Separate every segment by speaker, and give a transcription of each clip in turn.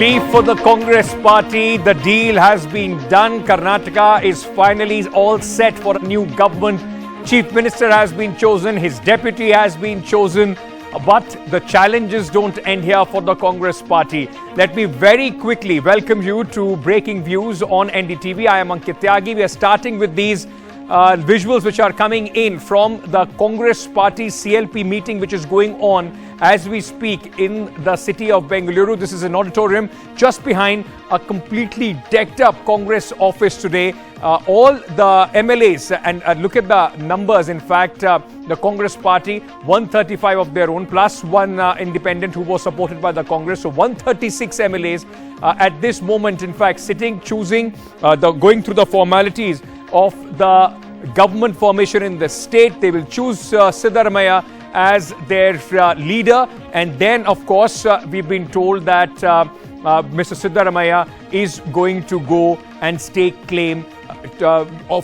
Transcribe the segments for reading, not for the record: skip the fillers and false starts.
Speaker 1: Relief for the Congress party. The deal has been done. Karnataka is finally all set for a new government. Chief Minister has been chosen. His deputy has been chosen. But the challenges don't end here for the Congress party. Let me very quickly welcome you to Breaking Views on NDTV. I am Ankit Tyagi. We are starting with these visuals which are coming in from the Congress party CLP meeting which is going on as we speak in the city of Bengaluru. This is an auditorium just behind a completely decked up Congress office today. All the MLAs, and look at the numbers, in fact, the Congress party, 135 of their own, plus one independent who was supported by the Congress. So 136 MLAs at this moment, in fact, sitting, choosing, going through the formalities of the government formation in the state. They will choose Siddaramaiah as their leader, and then of course we've been told that Mr. Siddaramaiah is going to go and stake claim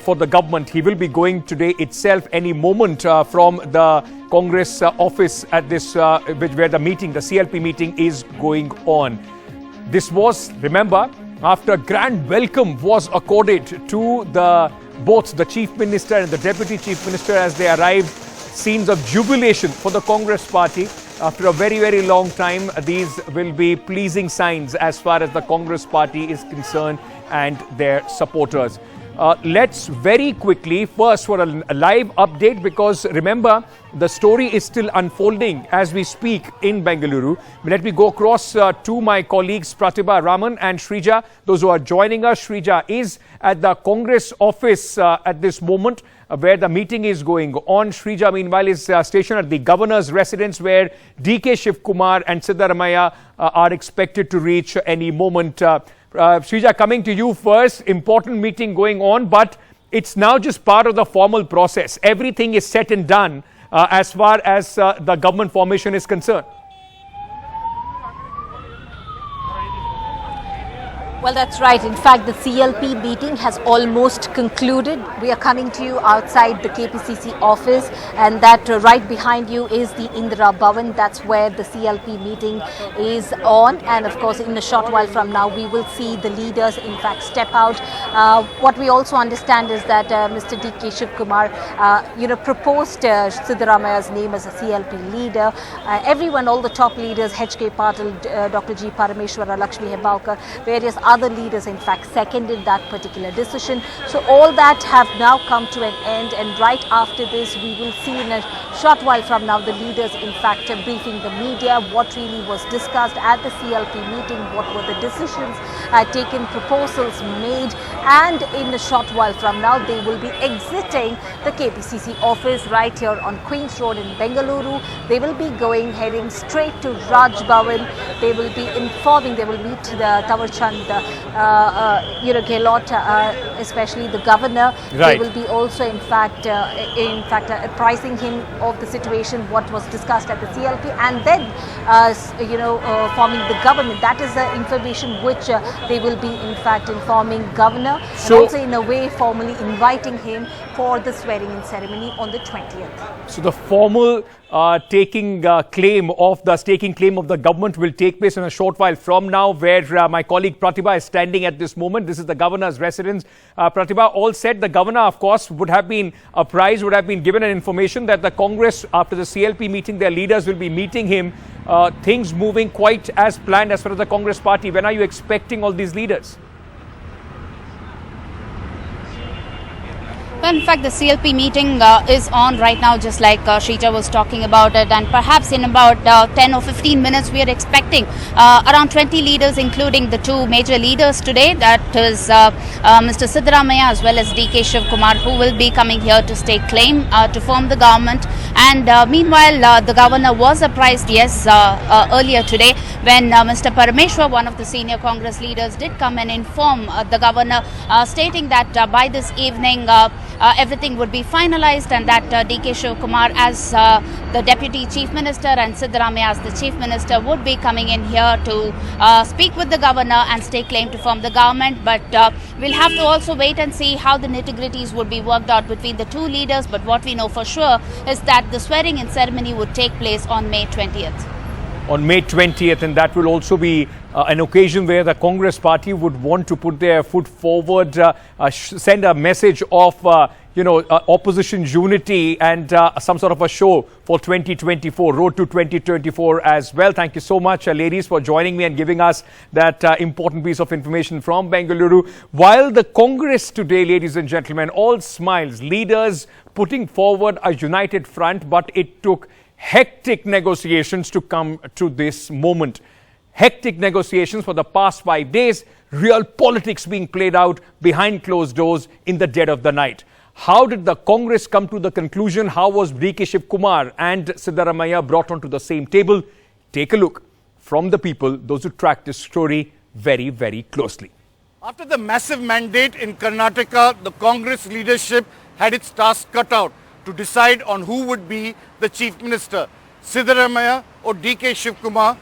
Speaker 1: for the government. He will be going today itself, any moment, from the Congress office at this where the meeting, the CLP meeting, is going on. This was, remember, after grand welcome was accorded to both the Chief Minister and the Deputy Chief Minister as they arrived. Scenes of jubilation for the Congress party. After a very, very long time, these will be pleasing signs as far as the Congress party is concerned and their supporters. Let's very quickly, first for a live update, because remember, the story is still unfolding as we speak in Bengaluru. Let me go across to my colleagues Pratibha, Raman and Shrija. Those who are joining us, Shrija is at the Congress office at this moment where the meeting is going on. Shrija, meanwhile, is stationed at the governor's residence where DK Shivakumar and Siddaramaiah are expected to reach any moment. Shrija, coming to you first. Important meeting going on, but it's now just part of the formal process. Everything is set and done as far as the government formation is concerned.
Speaker 2: Well, that's right. In fact, the CLP meeting has almost concluded. We are coming to you outside the KPCC office, and that right behind you is the Indira Bhavan. That's where the CLP meeting is on. And of course, in a short while from now, we will see the leaders, in fact, step out. What we also understand is that Mr. DK Shivakumar, proposed Siddaramaiah's name as a CLP leader. Everyone, all the top leaders, HK Patil, Dr. G. Parameshwara, Lakshmi Hebawkar, various other leaders, in fact, seconded that particular decision. So all that have now come to an end, and right after this we will see in a short while from now the leaders, in fact, briefing the media what really was discussed at the CLP meeting, what were the decisions taken, proposals made, and in a short while from now they will be exiting the KPCC office right here on Queen's Road in Bengaluru. They will be heading straight to Raj Bhavan. They will be informing, they will meet the Tawarchand Gehlot, especially the governor.
Speaker 1: Right.
Speaker 2: They will be also, in fact, apprising him of the situation, what was discussed at the CLP, and then, forming the government. That is the information which they will be, in fact, informing governor, and also in a way formally inviting him for the swearing-in ceremony on the 20th.
Speaker 1: So the formal staking claim of the government will take place in a short while from now, where my colleague Pratibha is standing at this moment. This is the governor's residence. Pratibha, all said, the governor, of course, would have been apprised, would have been given an information that the Congress, after the CLP meeting, their leaders will be meeting him. Things moving quite as planned as far as the Congress party. When are you expecting all these leaders?
Speaker 3: Well, in fact, the CLP meeting is on right now, just like Shrija was talking about it, and perhaps in about 10 or 15 minutes we are expecting around 20 leaders, including the two major leaders today, that is Mr. Siddaramaiah as well as DK Shivakumar, who will be coming here to stake claim to form the government. And meanwhile, the governor was apprised, yes, earlier today when Mr. Parameshwar, one of the senior Congress leaders, did come and inform the governor, stating that by this evening everything would be finalized, and that DK Shivakumar as the Deputy Chief Minister and Siddaramaiah as the Chief Minister would be coming in here to speak with the governor and stake claim to form the government. But we'll have to also wait and see how the nitty-gritties would be worked out between the two leaders. But what we know for sure is that the swearing-in ceremony would take place on May 20th.
Speaker 1: on May 20th, and that will also be an occasion where the Congress party would want to put their foot forward, send a message of opposition unity and some sort of a show for 2024, road to 2024 as well. Thank you so much, ladies, for joining me and giving us that important piece of information from Bengaluru. While the Congress today, ladies and gentlemen, all smiles, leaders putting forward a united front, but it took hectic negotiations to come to this moment. Hectic negotiations for the past 5 days, real politics being played out behind closed doors in the dead of the night. How did the Congress come to the conclusion? How was DK Shivakumar and Siddaramaiah brought onto the same table? Take a look from the people, those who track this story very, very closely.
Speaker 4: After the massive mandate in Karnataka, the Congress leadership had its task cut out to decide on who would be the Chief Minister. Siddaramaiah or DK Shivakumar,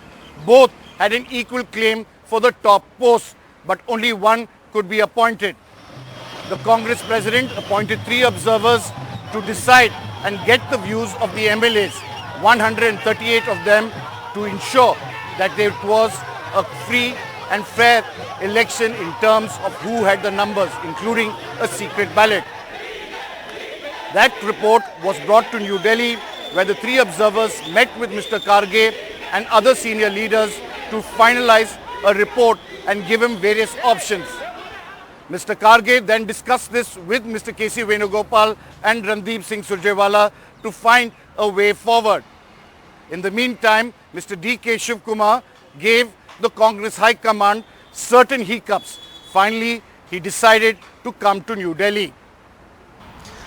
Speaker 4: both had an equal claim for the top post, but only one could be appointed. The Congress President appointed 3 observers to decide and get the views of the MLAs, 138 of them, to ensure that it was a free and fair election in terms of who had the numbers, including a secret ballot. That report was brought to New Delhi, where the 3 observers met with Mr. Kharge and other senior leaders to finalize a report and give him various options. Mr. Kharge then discussed this with Mr. K.C. Venugopal and Randeep Singh Surjewala to find a way forward. In the meantime, Mr. D.K. Shivakumar gave the Congress High Command certain hiccups. Finally, he decided to come to New Delhi.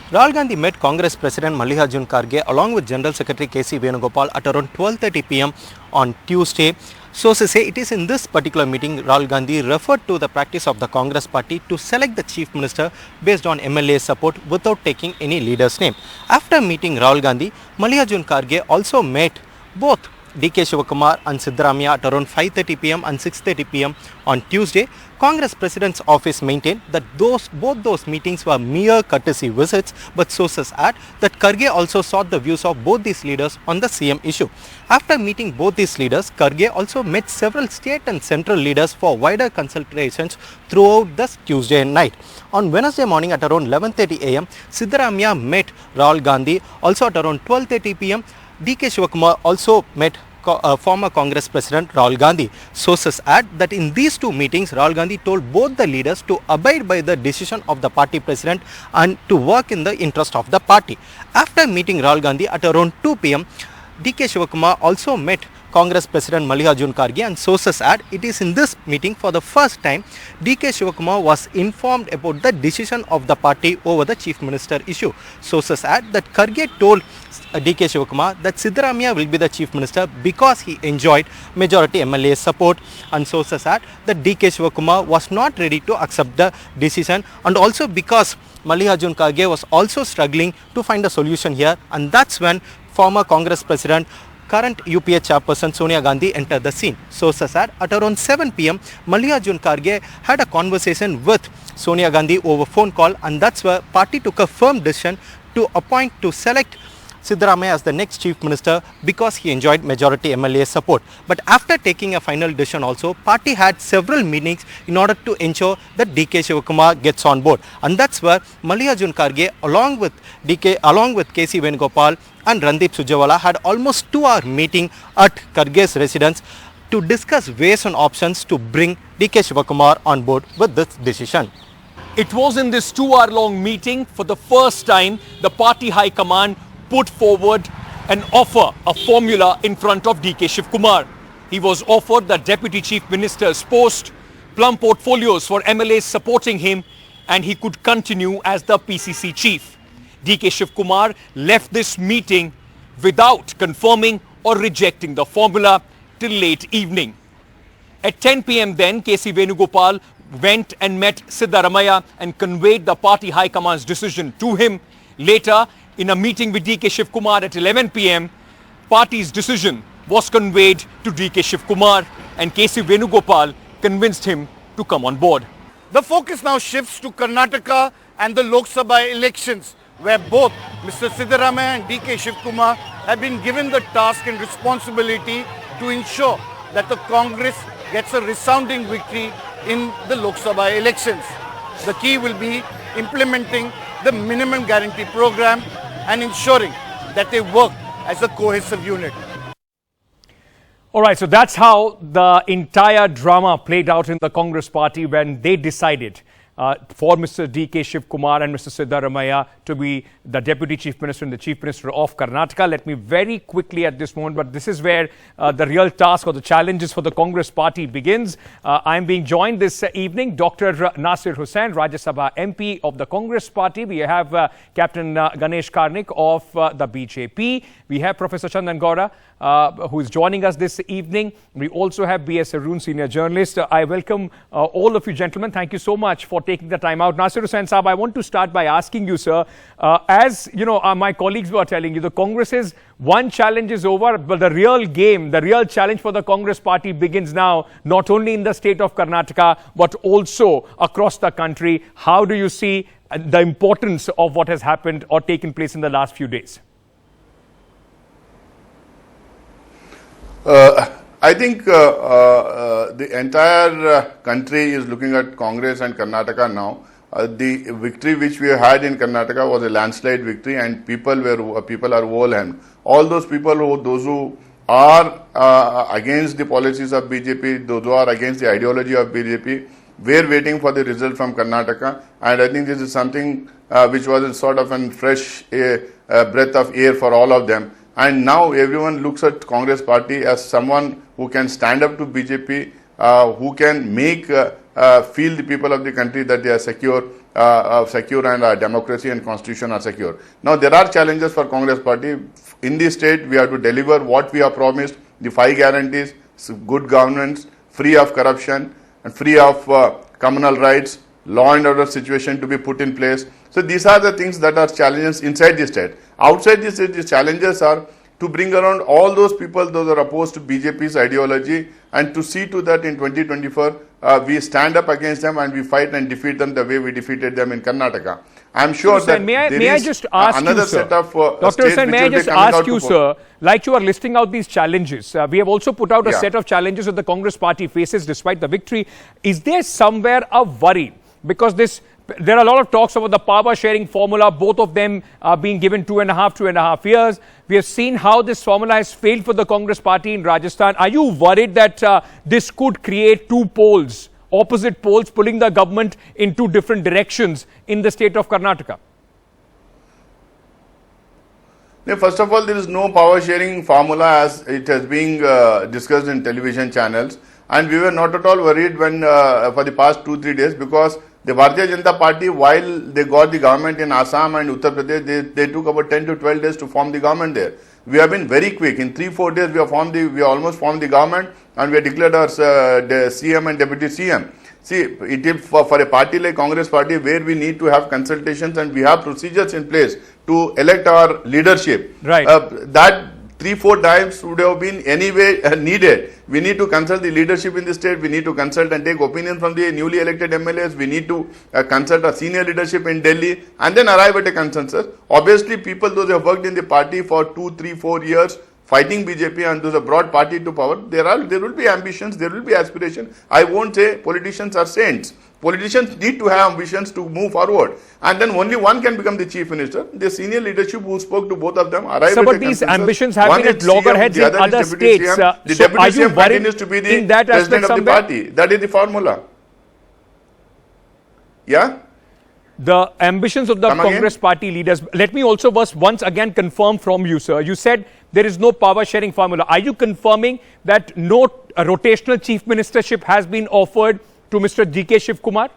Speaker 5: Rahul Gandhi met Congress President Mallikarjun Kharge along with General Secretary K.C. Venugopal at around 12:30 p.m. on Tuesday. Sources say it is in this particular meeting Rahul Gandhi referred to the practice of the Congress party to select the Chief Minister based on MLA support without taking any leader's name. After meeting Rahul Gandhi, Mallikarjun Kharge also met both DK Shivakumar and Siddaramaiah at around 5:30 p.m. and 6:30 p.m. on Tuesday. Congress President's office maintained that both those meetings were mere courtesy visits, but sources add that Kharge also sought the views of both these leaders on the CM issue. After meeting both these leaders, Kharge also met several state and central leaders for wider consultations throughout this Tuesday night. On Wednesday morning at around 11:30 a.m., Siddaramaiah met Rahul Gandhi. Also at around 12:30 p.m., DK Shivakumar also met former Congress President Rahul Gandhi. Sources add that in these 2 meetings, Rahul Gandhi told both the leaders to abide by the decision of the party president and to work in the interest of the party. After meeting Rahul Gandhi at around 2 p.m., DK Shivakumar also met Congress President Mallikarjun Kharge, and sources add it is in this meeting for the first time DK Shivakumar was informed about the decision of the party over the Chief Minister issue. Sources add that Kharge told DK Shivakumar that Siddaramaiah will be the Chief Minister because he enjoyed majority MLA support, and sources add that DK Shivakumar was not ready to accept the decision, and also because Mallikarjun Kharge was also struggling to find a solution here, and that's when former Congress President, current UPA chairperson Sonia Gandhi entered the scene. Sources said at around 7 p.m. Mallikarjun Kharge had a conversation with Sonia Gandhi over phone call, and that's where party took a firm decision to select Siddaramaiah as the next Chief Minister because he enjoyed majority MLA support. But after taking a final decision also, party had several meetings in order to ensure that DK Shivakumar gets on board. And that's where Mallikarjun Kharge along with KC Venugopal and Randeep Surjewala had almost 2-hour meeting at Kharge's residence to discuss ways and options to bring DK Shivakumar on board with this decision.
Speaker 1: It was in this 2-hour-long meeting for the first time the party high command put forward an offer, a formula in front of DK Shivakumar. He was offered the Deputy Chief Minister's post, plum portfolios for MLAs supporting him, and he could continue as the PCC chief. DK Shivakumar left this meeting without confirming or rejecting the formula till late evening. At 10 p.m. then, KC Venugopal went and met Siddaramaiah and conveyed the party high command's decision to him. Later, in a meeting with DK Shivakumar at 11 p.m., party's decision was conveyed to DK Shivakumar, and KC Venugopal convinced him to come on board.
Speaker 4: The focus now shifts to Karnataka and the Lok Sabha elections, where both Mr. Siddaramaiah and DK Shivakumar have been given the task and responsibility to ensure that the Congress gets a resounding victory in the Lok Sabha elections. The key will be implementing the minimum guarantee program and ensuring that they work as a cohesive unit.
Speaker 1: All right, so that's how the entire drama played out in the Congress party when they decided for Mr. D.K. Shivakumar and Mr. Siddaramaiah to be the Deputy Chief Minister and the Chief Minister of Karnataka. Let me very quickly at this moment, but this is where the real task or the challenges for the Congress party begins. I am being joined this evening, Dr. Nasir Hussain, Rajya Sabha MP of the Congress party. We have Captain Ganesh Karnik of the BJP. We have Professor Chandan Gaura, who is joining us this evening. We also have B.S. Arun, senior journalist. I welcome all of you gentlemen. Thank you so much for taking the time out. Nasir Hussain Saab, I want to start by asking you, sir, as you know, my colleagues were telling you, the Congress's one challenge is over, but the real game, the real challenge for the Congress party begins now, not only in the state of Karnataka, but also across the country. How do you see the importance of what has happened or taken place in the last few days?
Speaker 6: I think the entire country is looking at Congress and Karnataka now. The victory which we had in Karnataka was a landslide victory, and people are overwhelmed. All those people who are against the policies of BJP, those who are against the ideology of BJP, were waiting for the result from Karnataka, and I think this is something which was a sort of a fresh breath of air for all of them. And now everyone looks at Congress party as someone who can stand up to BJP, who can make feel the people of the country that they are secure and democracy and constitution are secure. Now there are challenges for Congress party. In this state, we have to deliver what we have promised, the 5 guarantees, good governance, free of corruption and free of communal rights, law and order situation to be put in place. So these are the things that are challenges inside the state. Outside the state, the challenges are to bring around all those people those are opposed to BJP's ideology, and to see to that in 2024 we stand up against them and we fight and defeat them the way we defeated them in Karnataka. I am sure that
Speaker 1: may I just ask
Speaker 6: another
Speaker 1: you, sir,
Speaker 6: set of
Speaker 1: Dr. Hussain, may I just ask you, sir, like you are listing out these challenges, we have also put out a set of challenges that the Congress party faces despite the victory. Is there somewhere a worry? Because there are a lot of talks about the power sharing formula, both of them being given 2.5 years. We have seen how this formula has failed for the Congress party in Rajasthan. Are you worried that this could create two poles, opposite poles, pulling the government in two different directions in the state of Karnataka?
Speaker 6: First of all, there is no power sharing formula as it has been discussed in television channels, and we were not at all worried when for the past 2-3 days, because the Bharatiya Janata Party, while they got the government in Assam and Uttar Pradesh, they took about 10 to 12 days to form the government there. We have been very quick. In 3-4 days, we almost formed the government, and we have declared our the CM and Deputy CM. See, it is for a party like Congress party, where we need to have consultations and we have procedures in place to elect our leadership.
Speaker 1: Right.
Speaker 6: That 3-4 times would have been anyway needed. We need to consult the leadership in the state. We need to consult and take opinion from the newly elected MLAs. We need to consult our senior leadership in Delhi and then arrive at a consensus. Obviously, people those who have worked in the party for 2, 3, 4 years fighting BJP and those have brought party to power, there will be ambitions, there will be aspiration. I won't say politicians are saints. Politicians need to have ambitions to move forward, and then only one can become the chief minister. The senior leadership who spoke to both of them arrived at a
Speaker 1: but these
Speaker 6: consensus.
Speaker 1: ambitions have
Speaker 6: One
Speaker 1: been at
Speaker 6: is
Speaker 1: loggerheads
Speaker 6: CM,
Speaker 1: in other states.
Speaker 6: CM. The
Speaker 1: So
Speaker 6: deputy
Speaker 1: are you
Speaker 6: CM
Speaker 1: worried
Speaker 6: continues to be the
Speaker 1: in that
Speaker 6: president
Speaker 1: aspect
Speaker 6: of the party. That is the formula. Yeah?
Speaker 1: The ambitions of the Congress party leaders. Let me also once again confirm from you, sir. You said there is no power sharing formula. Are you confirming that no rotational chief ministership has been offered to Mr. D.K. Shivakumar?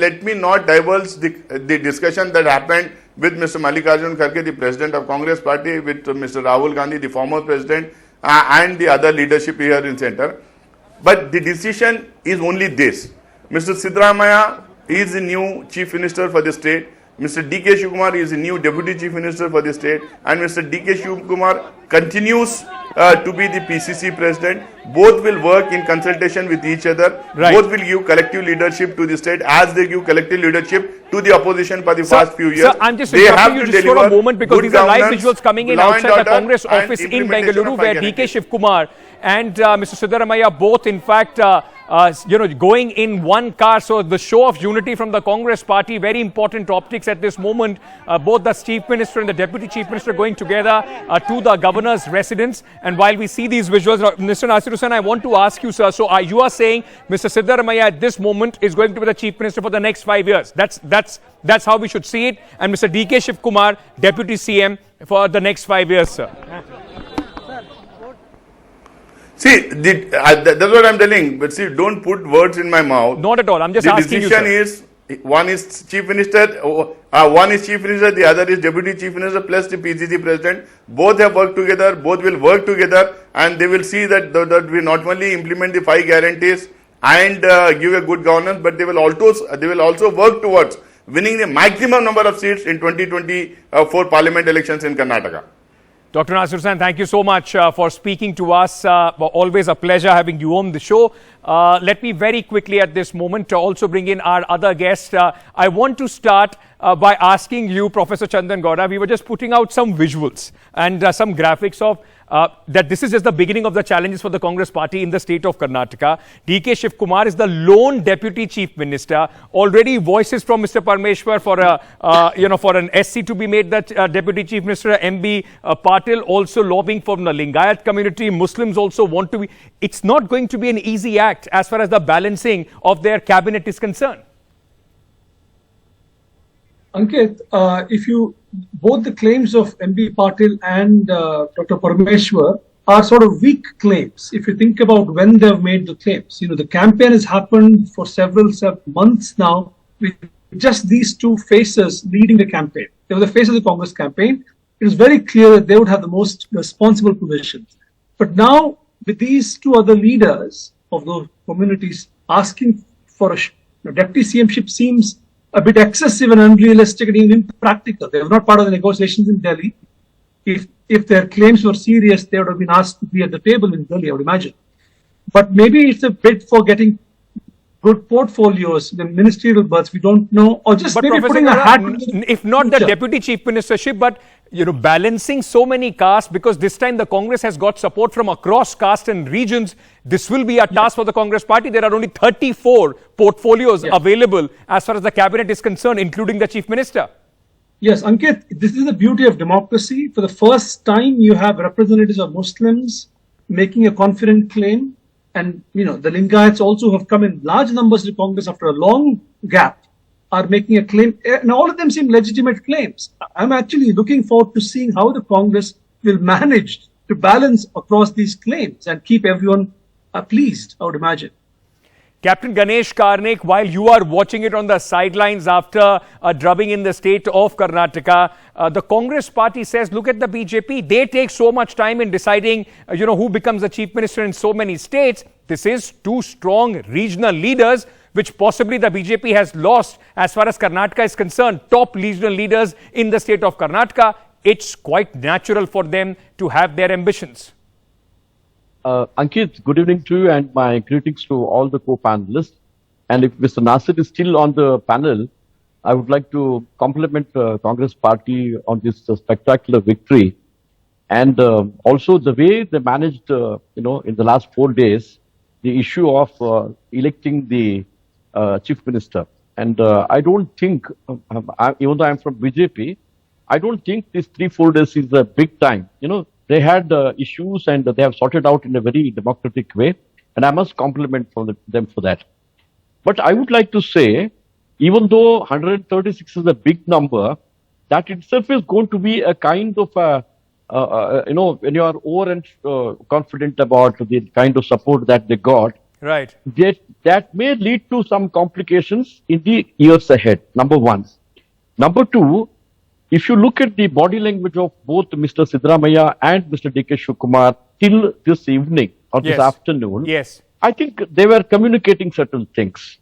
Speaker 6: Let me not divulge the discussion that happened with Mr. Mallikarjun Kharge, the president of Congress party, with Mr. Rahul Gandhi, the former president, and the other leadership here in center. But the decision is only this. Mr. Siddaramaiah is the new chief minister for the state. Mr. D.K. Shivakumar is the new deputy chief minister for the state. And Mr. D.K. Shivakumar continues to be the PCC president. Both will work in consultation with each other.
Speaker 1: Right.
Speaker 6: Both will give collective leadership to the state as they give collective leadership to the opposition for the past few years.
Speaker 1: Sir, I'm just interrupting you just for a moment because these are live visuals coming in outside the Congress office in Bengaluru where DK Shivakumar and Mr. Siddaramaiah both in fact going in one car. So the show of unity from the Congress party, very important optics at this moment. Both the Chief Minister and the Deputy Chief Minister going together to the Governor's residence. And while we see these visuals, Mr. Nasir Hussain, I want to ask you, sir, so you are saying Mr. Siddaramaiah at this moment is going to be the Chief Minister for the next 5 years. That's how we should see it. And Mr. DK Shivakumar, Deputy CM for the next 5 years, sir.
Speaker 6: See, that's what I'm telling. But see, don't put words in my mouth.
Speaker 1: Not at all. I'm just asking you, sir.
Speaker 6: The decision is, one is Chief Minister, the other is Deputy Chief Minister plus the PCC President. Both have worked together, both will work together, and they will see that we not only implement the 5 guarantees and give a good governance, but they will also work towards winning the maximum number of seats in 2024 Parliament elections in Karnataka.
Speaker 1: Dr. Nasir Hussain, thank you so much for speaking to us. Always a pleasure having you on the show. Let me very quickly at this moment also bring in our other guest. I want to start by asking you, Professor Chandan Gowda, we were just putting out some visuals and some graphics of that this is just the beginning of the challenges for the Congress party in the state of Karnataka. DK Shivakumar is the lone Deputy Chief Minister. Already voices from Mr. Parmeshwar for an SC to be made that Deputy Chief Minister. MB Patil also lobbying from the Lingayat community. Muslims also want to be. It's not going to be an easy act as far as the balancing of their cabinet is concerned.
Speaker 7: Ankit, both the claims of MB Patil and Dr. Parmeshwar are sort of weak claims. If you think about when they've made the claims, the campaign has happened for several months now with just these two faces leading the campaign. They were the face of the Congress campaign. It was very clear that they would have the most responsible positions. But now, with these two other leaders of those communities asking for a deputy CM-ship seems a bit excessive and unrealistic and even impractical. They were not part of the negotiations in Delhi. If their claims were serious, they would have been asked to be at the table in Delhi, I would imagine. But maybe it's a bit for getting good portfolios, the ministerial berths, we don't know, or just maybe putting a hat on
Speaker 1: if not the Deputy Chief Ministership, but balancing so many castes, because this time the Congress has got support from across castes and regions. This will be a task for the Congress party. There are only 34 portfolios available as far as the cabinet is concerned, including the Chief Minister.
Speaker 7: Yes, Ankit, this is the beauty of democracy. For the first time, you have representatives of Muslims making a confident claim. And, the Lingayats also have come in large numbers to Congress after a long gap, are making a claim. And all of them seem legitimate claims. I'm actually looking forward to seeing how the Congress will manage to balance across these claims and keep everyone pleased, I would imagine.
Speaker 1: Captain Ganesh Karnik, while you are watching it on the sidelines after drubbing in the state of Karnataka, the Congress party says, look at the BJP. They take so much time in deciding, who becomes the chief minister in so many states. This is two strong regional leaders, which possibly the BJP has lost as far as Karnataka is concerned. Top regional leaders in the state of Karnataka. It's quite natural for them to have their ambitions.
Speaker 8: Ankit, good evening to you and my greetings to all the co-panelists. And if Mr. Nasir is still on the panel, I would like to compliment Congress party on this spectacular victory. And also the way they managed, in the last 4 days, the issue of electing the chief minister. And I don't think, even though I'm from BJP, I don't think this 3-4 days is a big time. They had issues and they have sorted out in a very democratic way. And I must compliment them for that. But I would like to say, even though 136 is a big number, that itself is going to be a kind of when you are over and confident about the kind of support that they got,
Speaker 1: right?
Speaker 8: That may lead to some complications in the years ahead, number one. Number two, if you look at the body language of both Mr. Siddaramaiah and Mr. DK Shivakumar till this evening or this afternoon, I think they were communicating certain things.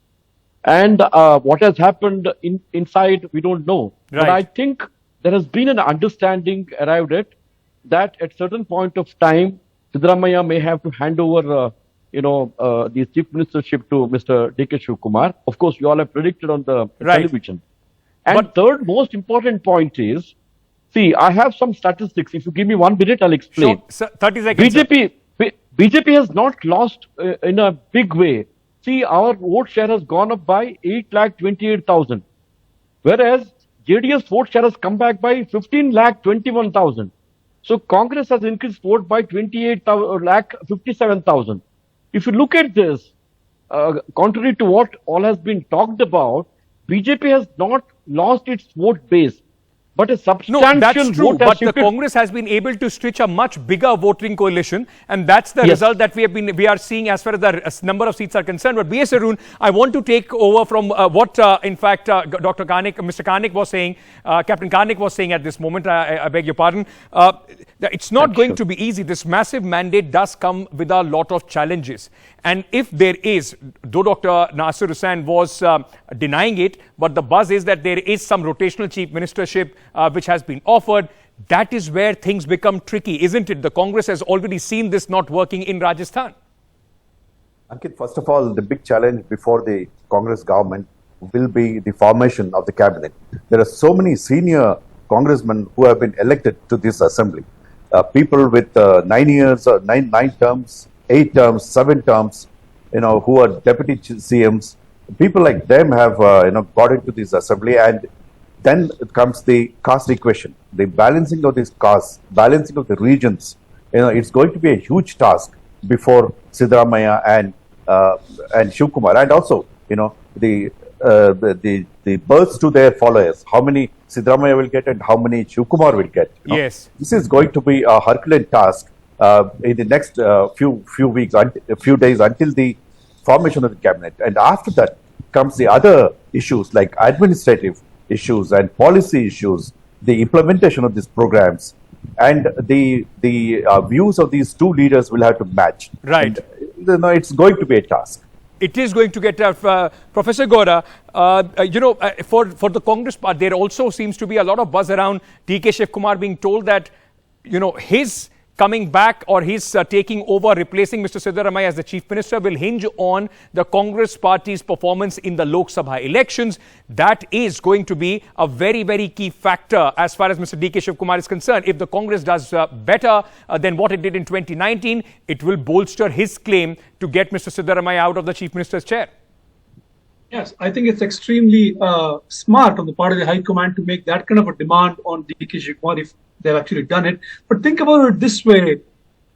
Speaker 8: And what has happened inside, we don't know. Right. But I think there has been an understanding arrived at that at certain point of time, Siddaramaiah may have to hand over, the chief ministership to Mr. D.K. Shivakumar. Of course, you all have predicted on the television. And
Speaker 1: But-
Speaker 8: third most important point is, see, I have some statistics. If you give me 1 minute, I'll explain.
Speaker 1: Sure, sir, 30 seconds. sir.
Speaker 8: BJP has not lost in a big way. See, our vote share has gone up by 8,28,000, whereas JDS vote share has come back by 15,21,000. So Congress has increased vote by 28,57,000. If you look at this, contrary to what all has been talked about, BJP has not lost its vote base, but a substantial
Speaker 1: No, that's true.
Speaker 8: vote has
Speaker 1: But the
Speaker 8: shifted.
Speaker 1: Congress has been able to stitch a much bigger voting coalition, and that's the
Speaker 8: Yes.
Speaker 1: result that we are seeing as far as the number of seats are concerned. But B.S. Arun, I want to take over from what, in fact, Dr. Karnik, Mr. Karnik was saying, Captain Karnik was saying at this moment. I beg your pardon. It's not going to be easy. This massive mandate does come with a lot of challenges. And if there is, though Dr. Nasir Hussain was denying it, but the buzz is that there is some rotational chief ministership which has been offered. That is where things become tricky, isn't it? The Congress has already seen this not working in Rajasthan.
Speaker 9: Ankit, first of all, the big challenge before the Congress government will be the formation of the cabinet. There are so many senior congressmen who have been elected to this assembly. People with 9 years, nine terms, 8 terms, 7 terms, who are deputy CMs. People like them have, got into this assembly, and then comes the caste equation, the balancing of these castes, balancing of the regions. It's going to be a huge task before Siddaramaiah and Shivakumar, and also, the births to their followers. How many Siddaramaiah will get and how many Shivakumar will get?
Speaker 1: Yes.
Speaker 9: This is going to be a Herculean task in the next few weeks, a few days until the formation of the cabinet. And after that comes the other issues like administrative issues and policy issues, the implementation of these programs, and the views of these two leaders will have to match.
Speaker 1: Right.
Speaker 9: And, it's going to be a task.
Speaker 1: It is going to get tough. Professor Gora, for the Congress part, there also seems to be a lot of buzz around D.K. Shivakumar being told that, his coming back or his taking over, replacing Mr. Siddaramaiah as the Chief Minister will hinge on the Congress party's performance in the Lok Sabha elections. That is going to be a very, very key factor as far as Mr. D.K. Shivakumar is concerned. If the Congress does better than what it did in 2019, it will bolster his claim to get Mr. Siddaramaiah out of the Chief Minister's chair.
Speaker 7: Yes, I think it's extremely smart on the part of the High Command to make that kind of a demand on D.K. Shivakumar if they've actually done it. But think about it this way,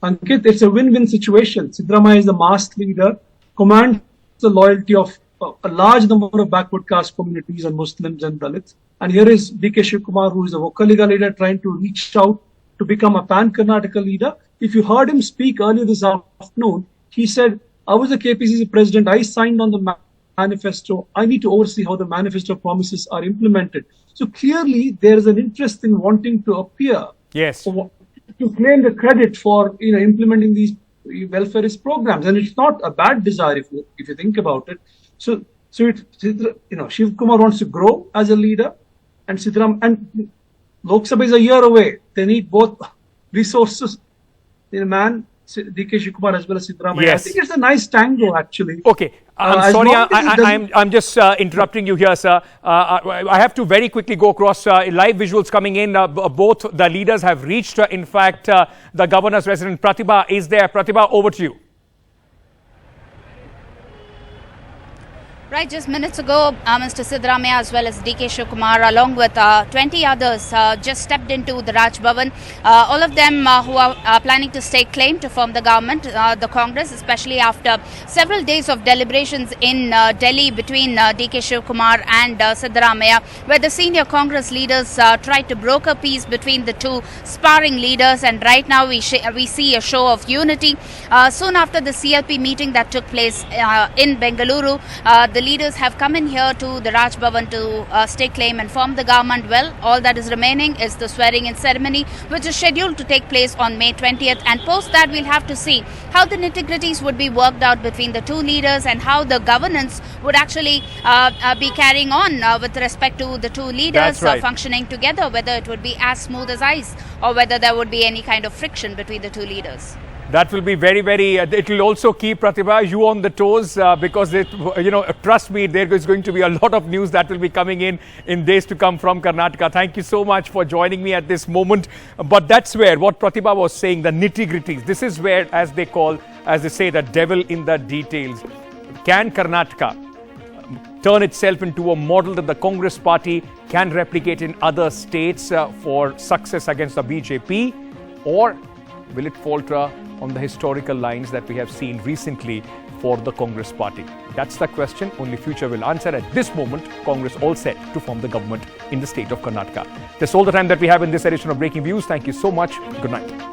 Speaker 7: Ankit, it's a win-win situation. Siddaramaiah is the masked leader, commands the loyalty of a large number of backward caste communities and Muslims and Dalits. And here is D.K. Shivakumar, who is a Vokaliga leader, trying to reach out to become a pan-Karnataka leader. If you heard him speak earlier this afternoon, he said, I was the KPCC president, I signed on the manifesto, I need to oversee how the manifesto promises are implemented. So clearly there is an interest in wanting to appear,
Speaker 1: Yes.
Speaker 7: to claim the credit for implementing these welfareist programs, and it's not a bad desire if you think about it. So Shivakumar wants to grow as a leader, and and Lok Sabha is a year away. They need both resources in a man, D.K. Shivakumar as well as Siddaramaiah.
Speaker 1: Yes.
Speaker 7: I think it's a nice tango, actually.
Speaker 1: Okay, I'm
Speaker 7: As
Speaker 1: sorry,
Speaker 7: long as it doesn't-
Speaker 1: I'm just interrupting you here, sir. I have to very quickly go across live visuals coming in. Both the leaders have reached, in fact, the governor's resident. Pratibha is there. Pratibha, over to you.
Speaker 3: Right, just minutes ago, Mr. Siddaramaiah as well as D.K. Shivakumar along with 20 others just stepped into the Raj Bhavan. All of them who are planning to stake claim to form the government, the Congress, especially after several days of deliberations in Delhi between D.K. Shivakumar and Siddaramaiah, where the senior Congress leaders tried to broker peace between the two sparring leaders. And right now we see a show of unity. Soon after the CLP meeting that took place in Bengaluru, the the leaders have come in here to the Raj Bhavan to stake claim and form the government. Well, all that is remaining is the swearing-in ceremony, which is scheduled to take place on May 20th. And post that, we'll have to see how the nitty-gritties would be worked out between the two leaders and how the governance would actually be carrying on with respect to the two leaders functioning together, whether it would be as smooth as ice or whether there would be any kind of friction between the two leaders.
Speaker 1: That will be very, very, it will also keep, Pratibha, you on the toes because, trust me, there is going to be a lot of news that will be coming in days to come from Karnataka. Thank you so much for joining me at this moment. But that's where, what Pratibha was saying, the nitty-gritties, this is where, as they say, the devil in the details. Can Karnataka turn itself into a model that the Congress party can replicate in other states for success against the BJP? Or will it falter on the historical lines that we have seen recently for the Congress party? That's the question. Only future will answer. At this moment, Congress all set to form the government in the state of Karnataka. That's all the time that we have in this edition of Breaking Views. Thank you so much. Good night.